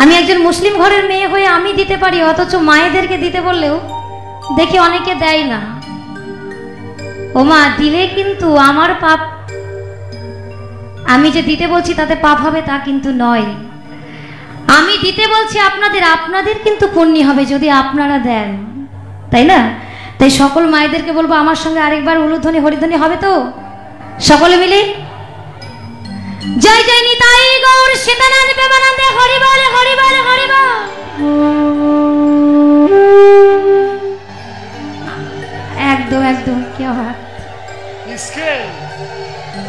আমি একজন মুসলিম ঘরের মেয়ে হয়ে আমি দিতে পারি, অথচ মায়েদেরকে দিতে বললেও দেখি অনেকে দেয় না। ও মা, দিলে কিন্তু আমার পাপ, আমি যে দিতে বলছি তাতে পাপ হবে তা কিন্তু নয়। আমি দিতে বলছি আপনাদের, আপনাদের কিন্তু পুণ্য হবে যদি আপনারা দেন, তাই না? তাই সকল মায়েদেরকে বলবো আমার সঙ্গে আরেকবার উলুধ্বনি হরিধ্বনি হবে তো, সকলে মিলে জয় জয় নিতাই গৌর সীতানাথ প্রেমানন্দে হরি বল হরি বল হরি বল। একদম একদম কি হয়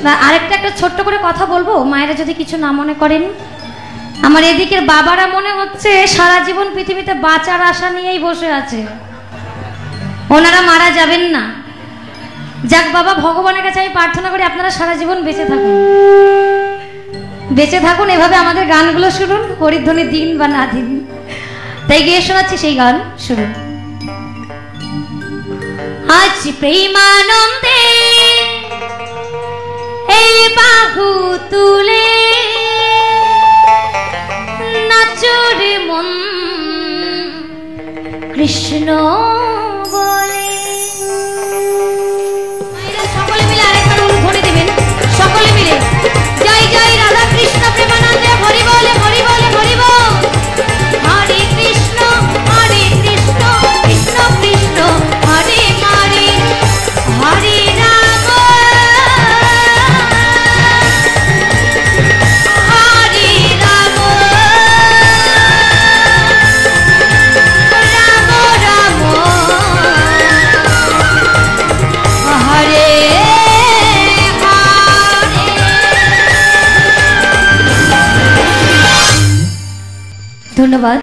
না। আরেকটা একটা ছোট্ট করে কথা বলবো, মায়েরা যদি কিছু না মনে করেন। আমার এদিকের বাবারা মনে হচ্ছে সারা জীবন পৃথিবীতে বাঁচার আশা নিয়েই বসে আছে, ওনারা মারা যাবেন না। যাক বাবা, ভগবানের কাছে আমি প্রার্থনা করি আপনারা সারা জীবন বেঁচে থাকুন, বেঁচে থাকুন, এভাবে আমাদের গানগুলো শুনুন, হরিধ্বনি দিন বা না দিন। তাই গিয়ে শোনাচ্ছি সেই গান, শুনুন। আজ প্রেমানন্দে এই বাহু তুলে নাচরে মন কৃষ্ণ বলে। সকলে মিলে আরেকবার উলুধ্বনি দেবেন, সকলে মিলে জয় জয় রাধা কৃষ্ণ প্রেমানন্দে হরি বলে হরি বলে হরি বল। হরে কৃষ্ণ কৃষ্ণ কৃষ্ণ হরে হরে, হরে রাম হরে রাম, রাম রাম হরে হরে। ধন্যবাদ।